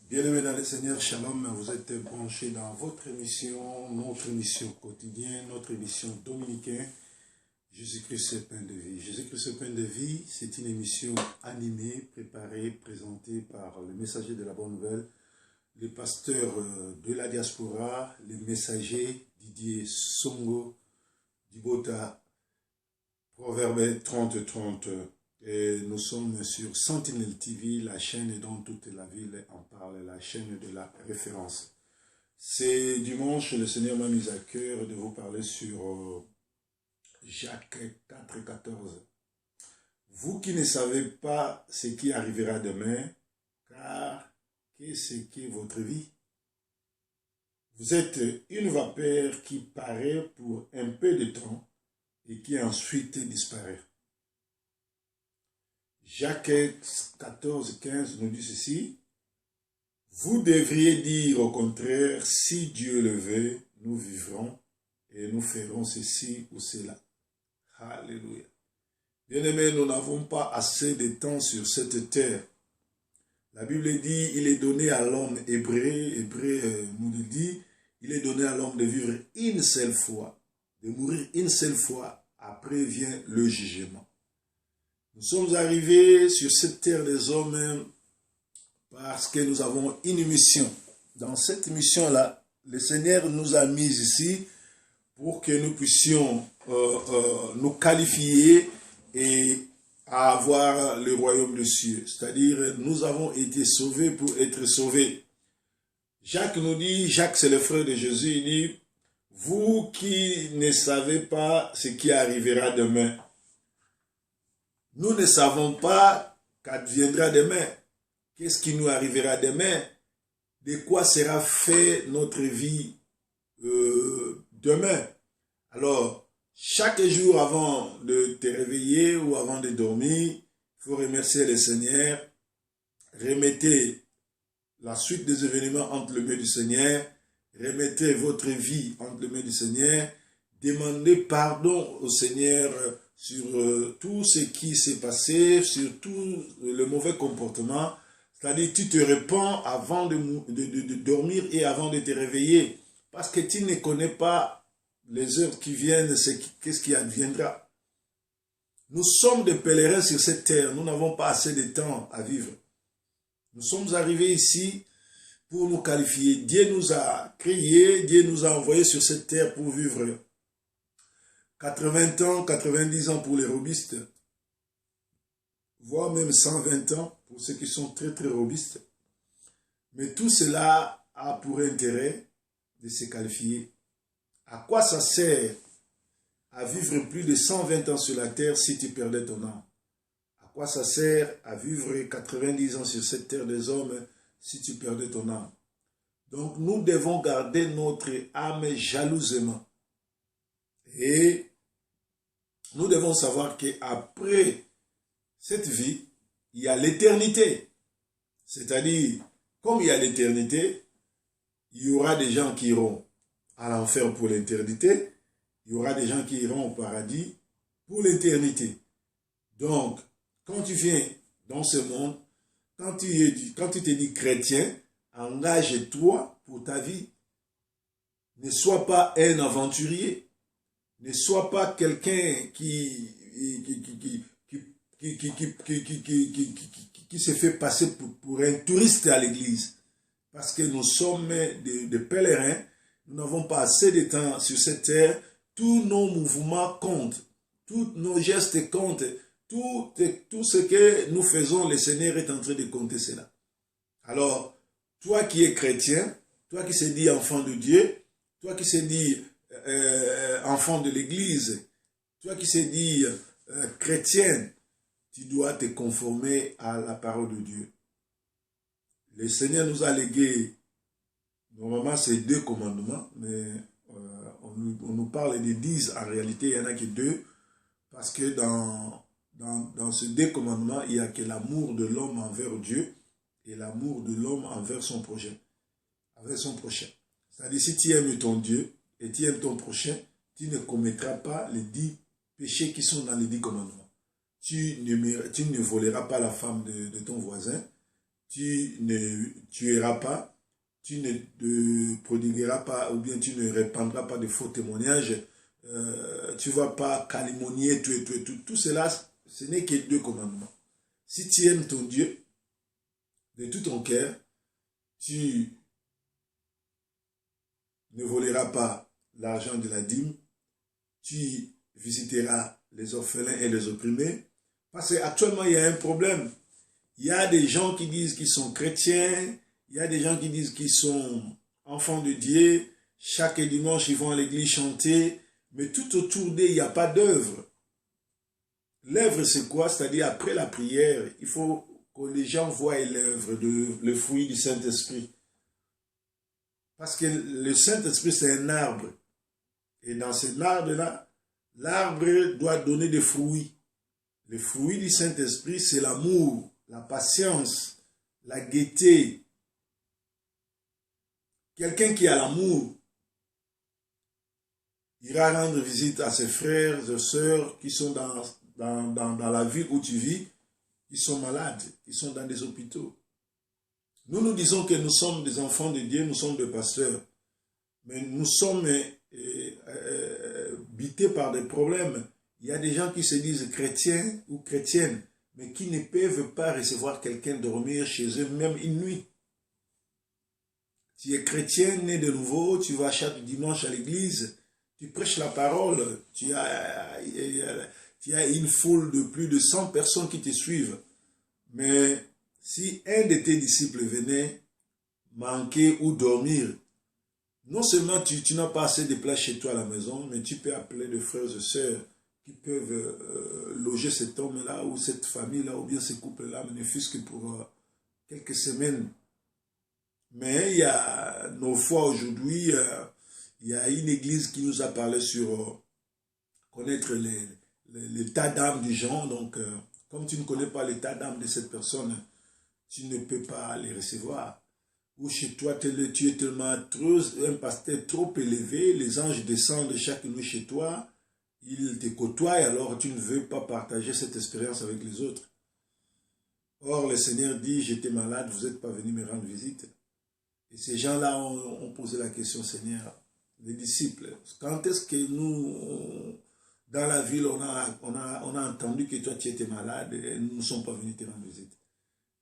Bien-aimés dans le Seigneur, Shalom, vous êtes branchés dans votre émission, notre émission quotidienne, notre émission dominicaine, Jésus-Christ est pain de vie. Jésus-Christ est pain de vie, c'est une émission animée, préparée, présentée par le messager de la bonne nouvelle, le pasteur de la diaspora, le messager Didier Songo, Dibota, Proverbe 30-30. Et nous sommes sur Sentinelle TV, la chaîne dont toute la ville en parle, la chaîne de la référence. C'est dimanche, le Seigneur m'a mis à cœur de vous parler sur Jacques 4,14. Vous qui ne savez pas ce qui arrivera demain, car qu'est-ce qu'est votre vie? Vous êtes une vapeur qui paraît pour un peu de temps et qui ensuite disparaît. Jacques 14, 15 nous dit ceci. Vous devriez dire au contraire, si Dieu le veut, nous vivrons et nous ferons ceci ou cela. Alléluia. Bien-aimés, nous n'avons pas assez de temps sur cette terre. La Bible dit, il est donné à l'homme hébreu nous le dit, il est donné à l'homme de vivre une seule fois, de mourir une seule fois, après vient le jugement. Nous sommes arrivés sur cette terre des hommes parce que nous avons une mission. Dans cette mission-là, le Seigneur nous a mis ici pour que nous puissions nous qualifier et avoir le royaume des cieux. C'est-à-dire, nous avons été sauvés pour être sauvés. Jacques nous dit, Jacques c'est le frère de Jésus, il dit, vous qui ne savez pas ce qui arrivera demain, nous ne savons pas qu'adviendra demain. Qu'est-ce qui nous arrivera demain? De quoi sera fait notre vie demain? Alors, chaque jour avant de te réveiller ou avant de dormir, il faut remercier le Seigneur. Remettez la suite des événements entre les mains du Seigneur. Remettez votre vie entre les mains du Seigneur. Demandez pardon au Seigneur sur tout ce qui s'est passé, sur tout le mauvais comportement. C'est-à-dire, tu te répands avant de dormir et avant de te réveiller. Parce que tu ne connais pas les heures qui viennent, qu'est-ce qui adviendra. Nous sommes des pèlerins sur cette terre. Nous n'avons pas assez de temps à vivre. Nous sommes arrivés ici pour nous qualifier. Dieu nous a créés, Dieu nous a envoyés sur cette terre pour vivre 80 ans, 90 ans pour les robustes, voire même 120 ans pour ceux qui sont très très robustes. Mais tout cela a pour intérêt de se qualifier. À quoi ça sert à vivre plus de 120 ans sur la terre si tu perdais ton âme? À quoi ça sert à vivre 90 ans sur cette terre des hommes si tu perdais ton âme? Donc nous devons garder notre âme jalousement. Et nous devons savoir qu'après cette vie, il y a l'éternité. C'est-à-dire, comme il y a l'éternité, il y aura des gens qui iront à l'enfer pour l'éternité, il y aura des gens qui iront au paradis pour l'éternité. Donc, quand tu viens dans ce monde, quand tu te dis chrétien, engage-toi pour ta vie. Ne sois pas un aventurier. Ne sois pas quelqu'un qui se fait passer pour un touriste à l'église. Parce que nous sommes des pèlerins, nous n'avons pas assez de temps sur cette terre, tous nos mouvements comptent, tous nos gestes comptent, tout ce que nous faisons, le Seigneur est en train de compter cela. Alors, toi qui es chrétien, toi qui se dis enfant de Dieu, toi qui se dis enfant de l'église, toi qui se dis chrétienne, tu dois te conformer à la parole de Dieu. Le Seigneur nous a légué, normalement c'est 2 commandements, mais on nous parle de 10, en réalité il n'y en a que 2, parce que dans ces 2 commandements, il n'y a que l'amour de l'homme envers Dieu et l'amour de l'homme envers son prochain. C'est-à-dire, si tu aimes ton Dieu et tu aimes ton prochain, tu ne commettras pas les 10 péchés qui sont dans les 10 commandements. Tu ne voleras pas la femme de ton voisin, tu ne tueras pas, tu ne te prodigueras pas, ou bien tu ne répandras pas de faux témoignages, tu ne vas pas calomnier, tout cela, ce n'est que 2 commandements. Si tu aimes ton Dieu de tout ton cœur, tu ne voleras pas l'argent de la dîme, tu visiteras les orphelins et les opprimés, parce qu'actuellement il y a un problème. Il y a des gens qui disent qu'ils sont chrétiens, il y a des gens qui disent qu'ils sont enfants de Dieu, chaque dimanche ils vont à l'église chanter, mais tout autour d'eux il n'y a pas d'œuvre. L'œuvre c'est quoi? C'est-à-dire après la prière, il faut que les gens voient l'œuvre, le fruit du Saint-Esprit. Parce que le Saint-Esprit c'est un arbre. Et dans cet arbre-là, l'arbre doit donner des fruits. Le fruit du Saint-Esprit c'est l'amour, la patience, la gaieté. Quelqu'un qui a l'amour ira rendre visite à ses frères et sœurs qui sont dans la ville où tu vis, qui sont malades, qui sont dans des hôpitaux. Nous disons que nous sommes des enfants de Dieu, nous sommes des pasteurs, mais nous sommes bités par des problèmes. Il y a des gens qui se disent chrétiens ou chrétiennes, mais qui ne peuvent pas recevoir quelqu'un dormir chez eux, même une nuit. Tu es chrétien, né de nouveau, tu vas chaque dimanche à l'église, tu prêches la parole, tu as une foule de plus de 100 personnes qui te suivent. Mais si un de tes disciples venait manquer ou dormir, non seulement tu n'as pas assez de place chez toi à la maison, mais tu peux appeler des frères et sœurs qui peuvent loger cet homme-là ou cette famille-là ou bien ce couple-là, mais ne fût-ce que pour quelques semaines. Mais il y a nos fois aujourd'hui, il y a une église qui nous a parlé sur connaître l'état d'âme des gens. Donc, comme tu ne connais pas l'état d'âme de cette personne, tu ne peux pas les recevoir. Ou chez toi, tu es tellement un pasteur trop élevé, les anges descendent chaque nuit chez toi, ils te côtoient, alors tu ne veux pas partager cette expérience avec les autres. Or, le Seigneur dit, j'étais malade, vous n'êtes pas venu me rendre visite. Et ces gens-là ont posé la question, Seigneur, les disciples, quand est-ce que nous, dans la ville, on a entendu que toi tu étais malade et nous ne sommes pas venus te rendre visite?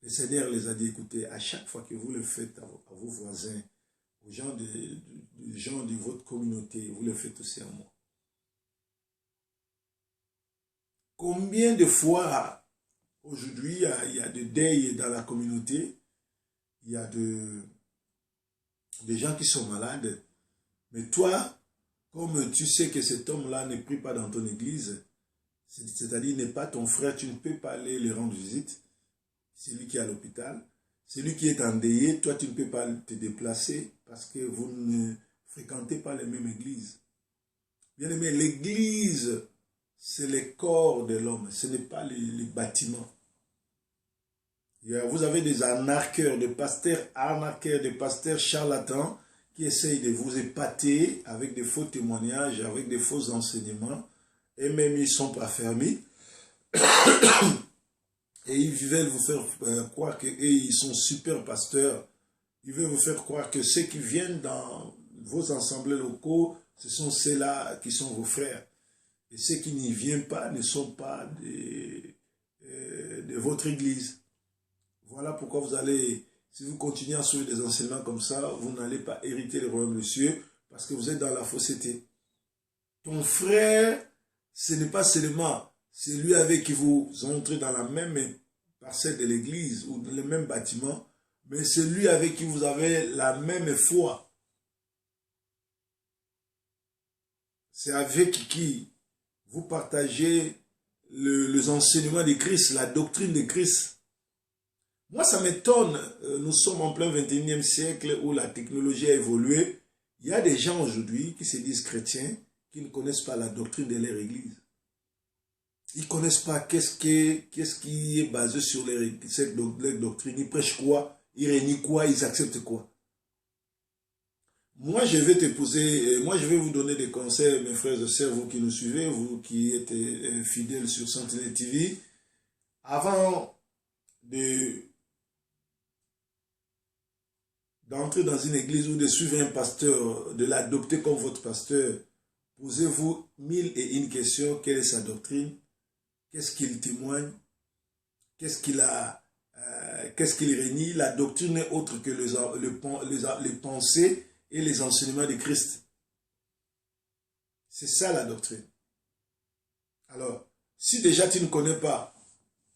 Le Seigneur les a dit, écoutez, à chaque fois que vous le faites à vos voisins, aux gens de votre communauté, vous le faites aussi à moi. Combien de fois, aujourd'hui, il y a des deuils dans la communauté, il y a des gens qui sont malades, mais toi, comme tu sais que cet homme-là ne prie pas dans ton église, c'est-à-dire n'est pas ton frère, tu ne peux pas aller lui rendre visite, c'est lui qui est à l'hôpital, c'est lui qui est endeuillé, toi tu ne peux pas te déplacer parce que vous ne fréquentez pas les mêmes églises. Bien aimé, l'église, c'est le corps de l'homme, ce n'est pas les bâtiments. Vous avez des arnaqueurs, des pasteurs charlatans qui essayent de vous épater avec des faux témoignages, avec des faux enseignements, et même ils sont pas fermés. Et ils veulent vous faire croire qu'ils sont super pasteurs. Ils veulent vous faire croire que ceux qui viennent dans vos assemblées locaux, ce sont ceux-là qui sont vos frères. Et ceux qui n'y viennent pas ne sont pas de votre église. Voilà pourquoi vous allez, si vous continuez à suivre des enseignements comme ça, vous n'allez pas hériter le royaume des cieux parce que vous êtes dans la fausseté. Ton frère, ce n'est pas seulement celui avec qui vous entrez dans la même parcelle de l'église ou dans le même bâtiment, mais celui avec qui vous avez la même foi. C'est avec qui vous partagez les enseignements de Christ, la doctrine de Christ. Moi, ça m'étonne, nous sommes en plein 21e siècle où la technologie a évolué. Il y a des gens aujourd'hui qui se disent chrétiens, qui ne connaissent pas la doctrine de leur église. Ils ne connaissent pas qu'est-ce qui est basé sur cette doctrine. Ils prêchent quoi, ils réunissent quoi, ils acceptent quoi. Moi, je vais vous donner des conseils, mes frères et sœurs, vous qui nous suivez, vous qui êtes fidèles sur Sentinelle TV. Avant de d'entrer dans une église ou de suivre un pasteur, de l'adopter comme votre pasteur, posez-vous 1001 questions. Quelle est sa doctrine? Qu'est-ce qu'il témoigne? Qu'est-ce qu'il renie? La doctrine n'est autre que les pensées et les enseignements de Christ. C'est ça la doctrine. Alors, si déjà tu ne connais pas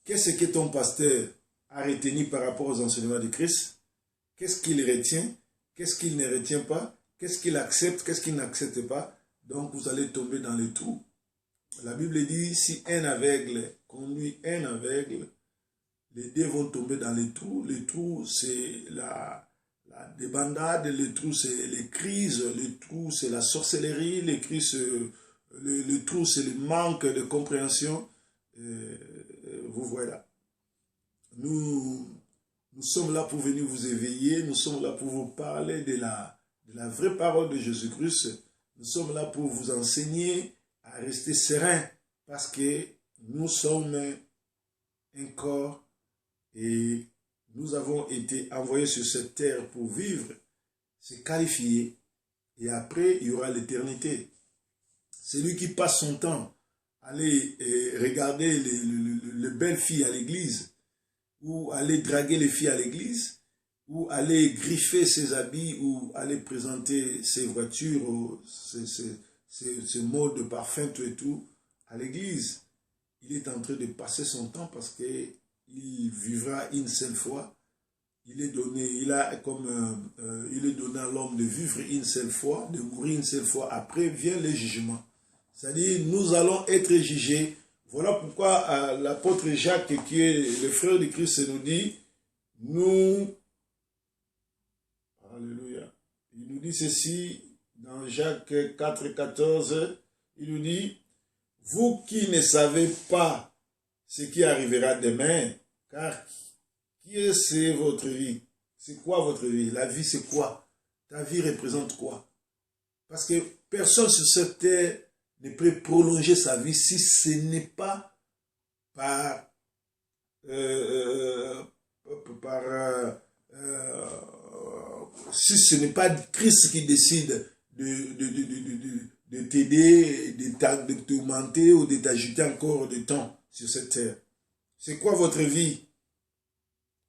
qu'est-ce que ton pasteur a retenu par rapport aux enseignements de Christ, qu'est-ce qu'il retient, qu'est-ce qu'il ne retient pas, qu'est-ce qu'il accepte, qu'est-ce qu'il n'accepte pas, donc vous allez tomber dans le trou. La Bible dit, si un aveugle conduit un aveugle, les deux vont tomber dans les trous. Les trous, c'est la débandade, les trous, c'est les crises, les trous, c'est la sorcellerie, les crises, le trou, c'est le manque de compréhension. Vous voilà. Nous sommes là pour venir vous éveiller, nous sommes là pour vous parler de la vraie parole de Jésus-Christ. Nous sommes là pour vous enseigner à rester serein, parce que nous sommes un corps et nous avons été envoyés sur cette terre pour vivre, se qualifier, et après il y aura l'éternité. Celui qui passe son temps à aller regarder les belles filles à l'église, ou aller draguer les filles à l'église, ou aller griffer ses habits, ou aller présenter ses voitures, ses mots de parfum, tout et tout, à l'église, il est en train de passer son temps parce qu'il vivra une seule fois. Il est donné à l'homme de vivre une seule fois, de mourir une seule fois. Après vient le jugement. C'est-à-dire, nous allons être jugés. Voilà pourquoi l'apôtre Jacques, qui est le frère de Christ, nous dit, alléluia, il nous dit ceci, dans Jacques 4, 14, il nous dit, vous qui ne savez pas ce qui arrivera demain, car qui est votre vie? C'est quoi votre vie? La vie, c'est quoi? Ta vie représente quoi? Parce que personne sur cette terre ne peut prolonger sa vie si ce n'est pas par si ce n'est pas Christ qui décide de t'aider, de t'augmenter ou de t'ajouter encore de temps sur cette terre. C'est quoi votre vie?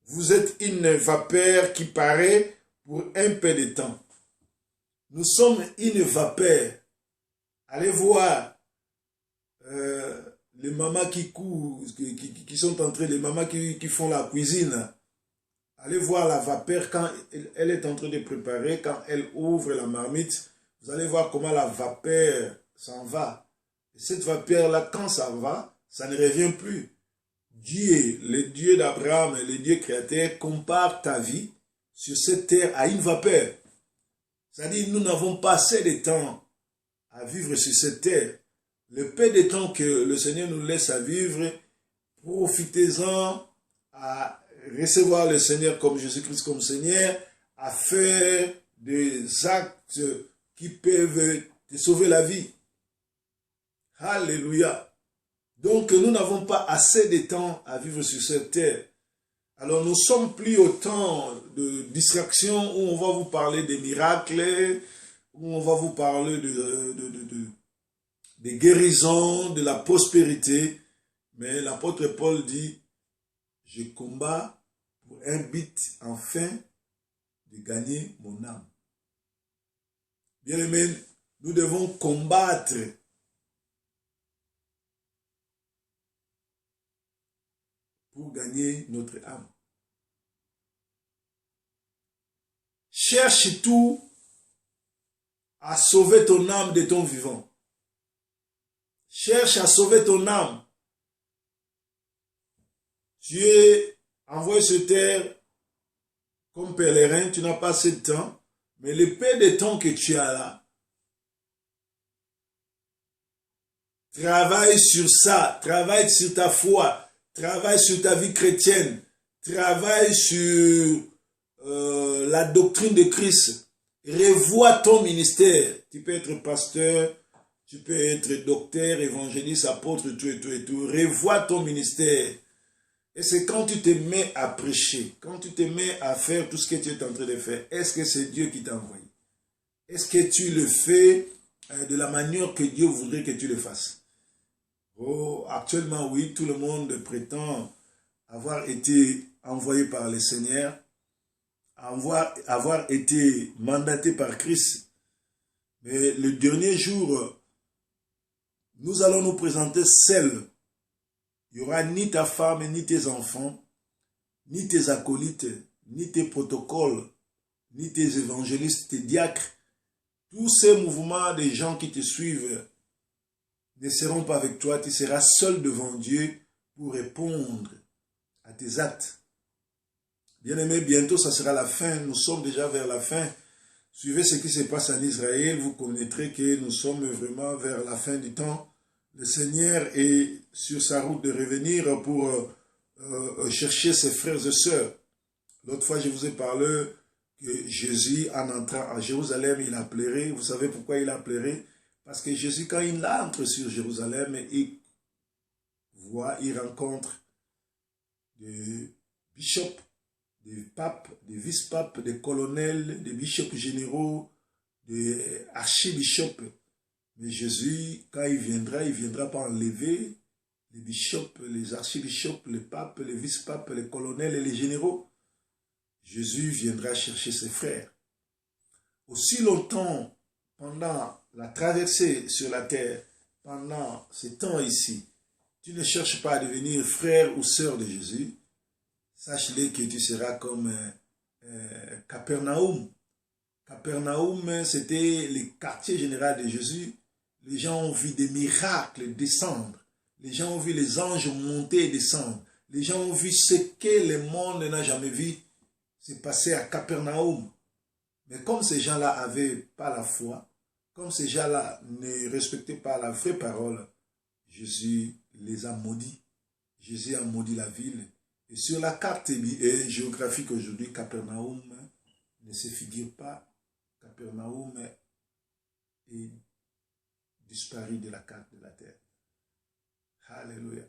Vous êtes une vapeur qui paraît pour un peu de temps. Nous sommes une vapeur. Allez voir les mamans qui courent, qui sont en train, les mamans qui font la cuisine. Allez voir la vapeur quand elle est en train de préparer, quand elle ouvre la marmite. Vous allez voir comment la vapeur s'en va. Et cette vapeur-là, quand ça va, ça ne revient plus. Dieu, le Dieu d'Abraham, le Dieu créateur, compare ta vie sur cette terre à une vapeur. C'est-à-dire, nous n'avons pas assez de temps à vivre sur cette terre. Le peu de temps que le Seigneur nous laisse à vivre, profitez-en à recevoir le Seigneur comme Jésus-Christ comme Seigneur, à faire des actes qui peuvent te sauver la vie. Alléluia. Donc nous n'avons pas assez de temps à vivre sur cette terre. Alors nous sommes plus au temps de distraction où on va vous parler des miracles, où on va vous parler des guérisons, de la prospérité. Mais l'apôtre Paul dit, je combats pour un but afin de gagner mon âme. Bien-aimés, nous devons combattre pour gagner notre âme. Cherche tout à sauver ton âme de ton vivant. Cherche à sauver ton âme. Tu es envoyé sur terre comme pèlerin, tu n'as pas assez de temps, mais le peu de temps que tu as là, travaille sur ça, travaille sur ta foi, travaille sur ta vie chrétienne, travaille sur la doctrine de Christ, revois ton ministère. Tu peux être pasteur, tu peux être docteur, évangéliste, apôtre, tout et tout et tout. Revois ton ministère. Et c'est quand tu te mets à prêcher, quand tu te mets à faire tout ce que tu es en train de faire, est-ce que c'est Dieu qui t'a envoyé? Est-ce que tu le fais de la manière que Dieu voudrait que tu le fasses? Oh, actuellement, oui, tout le monde prétend avoir été envoyé par le Seigneur, avoir été mandaté par Christ. Mais le dernier jour, nous allons nous présenter seuls. Il n'y aura ni ta femme, ni tes enfants, ni tes acolytes, ni tes protocoles, ni tes évangélistes, tes diacres. Tous ces mouvements des gens qui te suivent ne seront pas avec toi. Tu seras seul devant Dieu pour répondre à tes actes. Bien-aimés, bientôt ça sera la fin. Nous sommes déjà vers la fin. Suivez ce qui se passe en Israël. Vous connaîtrez que nous sommes vraiment vers la fin du temps. Le Seigneur est sur sa route de revenir pour chercher ses frères et sœurs. L'autre fois, je vous ai parlé que Jésus, en entrant à Jérusalem, il a pleuré. Vous savez pourquoi il a pleuré? Parce que Jésus, quand il entre sur Jérusalem, il rencontre des bishops, des papes, des vice-papes, des colonels, des bishops généraux, des archibishops. Mais Jésus, quand il viendra pas enlever les bishops, les archibishops, les papes, les vice-papes, les colonels et les généraux. Jésus viendra chercher ses frères. Aussi longtemps, pendant la traversée sur la terre, pendant ce temps ici, tu ne cherches pas à devenir frère ou sœur de Jésus, sache-le que tu seras comme Capernaum. Capernaum, c'était le quartier général de Jésus. Les gens ont vu des miracles descendre. Les gens ont vu les anges monter et descendre. Les gens ont vu ce que le monde n'a jamais vu. C'est passé à Capernaum. Mais comme ces gens-là n'avaient pas la foi, comme ces gens-là ne respectaient pas la vraie parole, Jésus les a maudits. Jésus a maudit la ville. Et sur la carte géographique aujourd'hui, Capernaum ne se figure pas. Capernaum est disparu de la carte de la terre. Alléluia.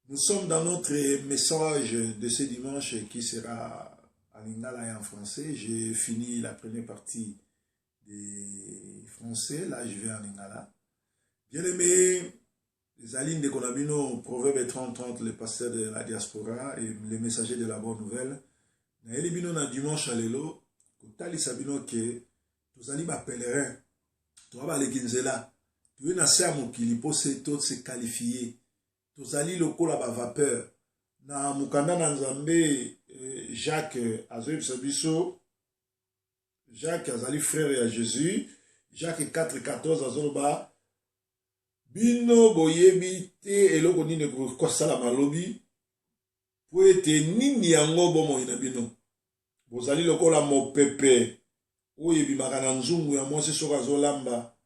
Nous sommes dans notre message de ce dimanche qui sera en lingala et en français. J'ai fini la première partie des français. Là, je vais en lingala. Bien aimé, les alignes de Konabino, Proverbe 30-30, le pasteur de la diaspora et les messagers de la bonne nouvelle. Na elibino na dimanche à l'élo, kotali sabino ke, tozali ba pèlerin, toa ba lekinzela, tuye na se mokili po se se qualifier, tozali lokola ba vapeur, na mukanda na nzambe Jacques azoyebisa sabiso, Jacques azali frère à Jésus, Jacques 4,14 azoloba, bino boyebi te eloko nini kosala malobi, po ete nini yango bomoi na bino bozali lokola mopepe oyo ebimaka na nzungu ya mwasi soki azolamba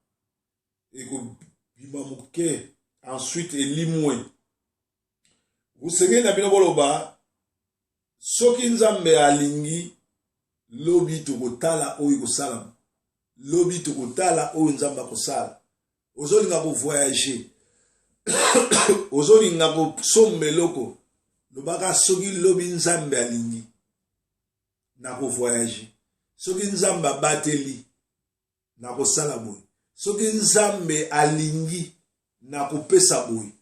ekobima moke ensuite elimwe. Busengeli na bino boloba soki nzambe alingi lobi tokotala oyo kosalama, lobi tokotala oyo nzambe akosala. Ozolinga kovoyager, ozolinga kosomba eloko, lobaka soki lobi nzambe alingi na kovoyager, soki nzambe abateli na kosala boye, soki nzambe alingi na kopesa boye,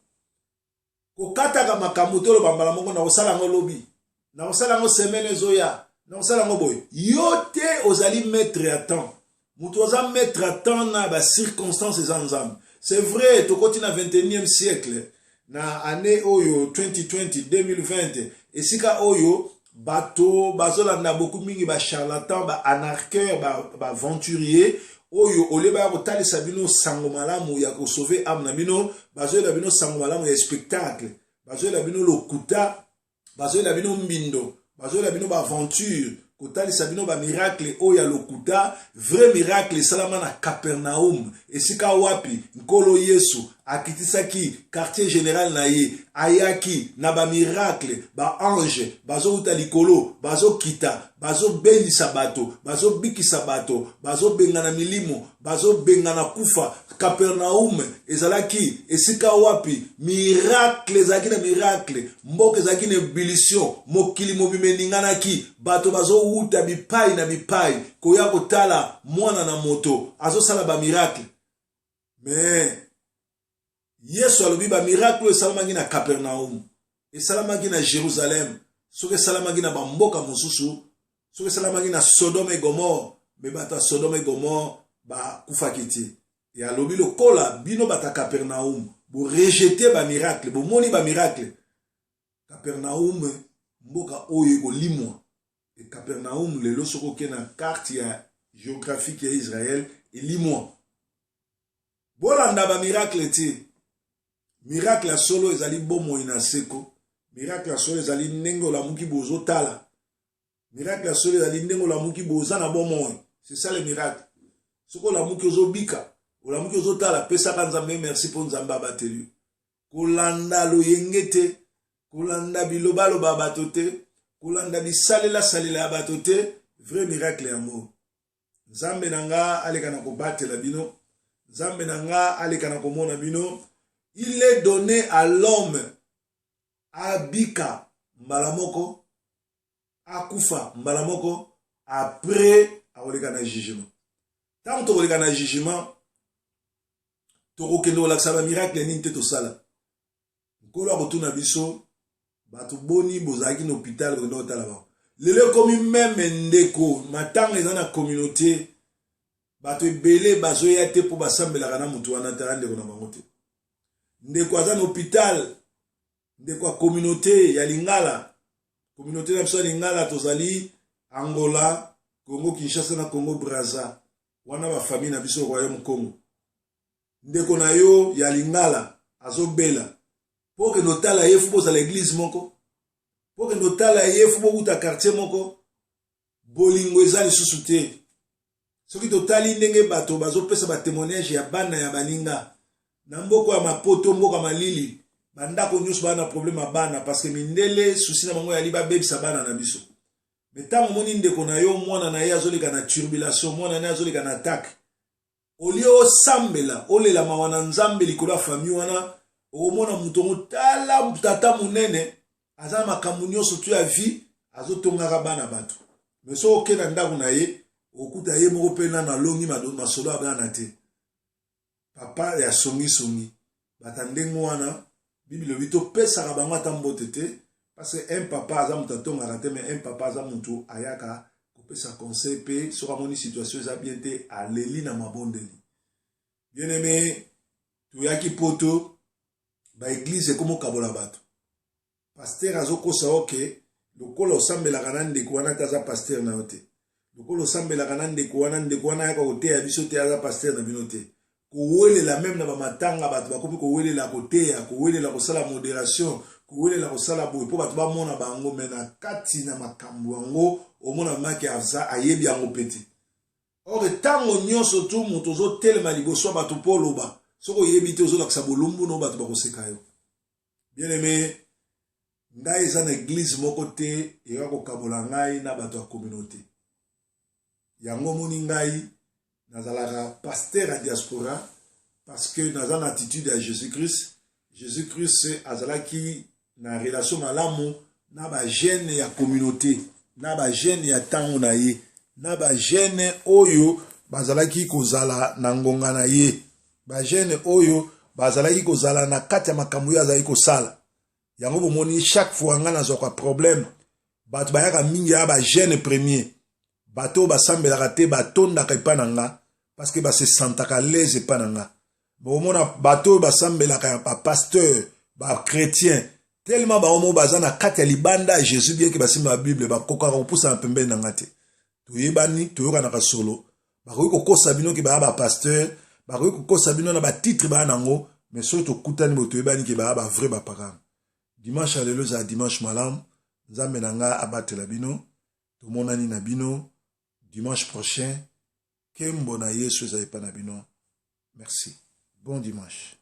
kokataka makambo te oloba mbala moko na kosala yango lobi, na kosala yango semaine ezoya, na kosala yango boye, yo te ozali maître à temps. Mutu oza mettre à temps na ba circonstances eza nzambe. C'est vrai, tokoti na 21e siècle, na année oyo 2020, 2020, esika oyo bato bazolanda beaucoup mingi ba charlatan, ba anarcheur, ba aventurier, oyo oleba ya kotalisa bino sango malamu ya ko sauver âme na bino, bazoyela bino sango malamu ya spectacle, bazoyela bino lokuta, bazoyela bino mbindo, bazoyela bino ba aventure. Kotali sabino ba miracle oya lokuta, vrai miracle salama na Capernaum, esika wapi nkolo Yesu akitisaki quartier général na ye ayaki na ba miracle ba ange bazo uta likolo bazo kita bazo bendisa bato bazo bikisa bato bazo bengana milimo bazo bengana kufa. Capernaum ezalaki esika wapi miracle ezalaki na miracle mboka ezalaki na ébullition mokili mobimba eninganaki bato bazo uta bipai na bipai koya kotala mwana na moto azosala ba miracle. Mais Yesu alobi ba miracle esalamaki na Capernaum, esalamaki na Jérusalem, soki esalamaki na bamboka mosusu, soki esalamaki na Sodome et Gomorre, me bata Sodome et Gomorre ba kufaki te. Et alobi lokola bino bata Capernaum, bo rejeter ba miracle, bo moni ba miracle. Capernaum mboka oyo ekolimwa. Et Capernaum lelo soko ke na carte ya géographique ya Israël elimwa. Bolanda ba miracle te. Miracle ya solo ezali bomo inaseko. Miracle ya solo ezali ndenge olamuki bozo tala. Miracle ya solo ezali ndenge olamuki boza na bomo. C'est ça le miracle. Soko olamuki ozobika, olamuki ozotala pesa kanzambe merci pour nzambe abateli. Kolanda loyengete, kolanda bilobalo babatote, kolanda bisalela salela abatote, vrai miracle yango. Nzambe nanga aleka na kobatela bino. Nzambe nanga aleka na komona bino. Il est donné à l'homme abika mbalamoko, akufa mbalamoko, après aoleka na jugement. Tant que tu na jugement, tu as laksa ba miracle ni te to sala. Nkolo akotuna biso, batu boni bozaki na hôpital ko ndota la ba. Lele komi même ndeko, matanga eza na communauté, batu ebele bazoya te po basambela na mutu wana tarande ko na bango te. Ndeko aza na hôpital, ndeko a communauté ya Lingala, communauté na biso Lingala tozali Angola, Congo Kinshasa na Congo Brazza, wana ba famille na biso royaume Congo. Ndeko na yo ya Lingala azobela, po ke notala yefu boza l'église moko, po ke notala yefu bo uta quartier moko, bolingo ezali susu te. Soki totali ndenge bato bazopesa ba témoignage ya bana ya baninga. Na mboko ya mapoto mboko ya malili bandako nyusu bana problème ya bana parce que mindele susi na bango ya liba bebisa bana na biso. Metango moni ndeko na yo mwana na ye azoleka na turbulation, mwana na ye azoleka na attaque. Olio sambela olela mawana nzambe likolo ya famille wana omona mutongo tala tata munene aza makambo nyonso tu ya vie azotongaka bana bato. Mais so okenda ndako na ye okuta ye moko pe na longi masolo ya bana te. Papa ya songi batandenge wana Bible bito pesa ka bango atambote te parce que un papa aza mutu atongaka te mais un papa aza mutu ayaka kopesa conseil pe soki amoni situation eza bien te aleli na mabondeli. Bien aimé, toyaki poto ba église ekomo kabola bato. Pasteur azokosa oke lokola osambelaka na ndeko wana te aza pasteur na yo te. Lokola osambelaka na ndeko wana yaka koteya biso te aza pasteur na bino te. Kowelela même na bamatanga bato bakomi kowelela koteya, kowelela kosala modération, kowelela kosala boye po bato bamona bango me na kati na makambo yango omona maki aza ayebi yango pete. Or tango nyonso tu moto ozotelema liboso ya bato po oloba soko oyebi te ozolakisa bolumbu no bato bakoseka yo. Bien aimé, ngai eza na église moko te eka kokabola ngai na bato ya communauté. Yango moni ngai nazalaka pasteur à diaspora parce que naza na attitude à Jésus-Christ. Jésus-Christ azalaki na relation malamu na ba jeune ya communauté, na ba jeune ya tango na ye, na ba jeune oyo bazalaki kozala na ngonga na ye, ba jeune oyo bazalaki kozala na kati ya makambo ya azalaki kosala. Yango bomoni chaque fois nga nazwaka problème bato bayaka mingi ya ba jeune premier bato basambelaka te batondaka epa na nga parce que se sentaka lese epa na nga. Bomona bato basambelaka ya ba pasteur ba chrétien tellement baomo baza na kati ya libanda Jésus bien ke basimba Bible bakokaka kopusa na pembeni na nga te. Toyebani toyokanaka solo bakoki kokosa bino ke baya ba pasteur, bakoki kokosa bino na batitre baya nango, mais soki tokutani bo toyebani ke baya ba vrai bapagano. Dimanche alelo za dimanche malamu, nzambe na nga abatela bino, tomonani na bino dimanche prochain. Kembo na Yesu ezali pa na bino. Merci. Bon dimanche.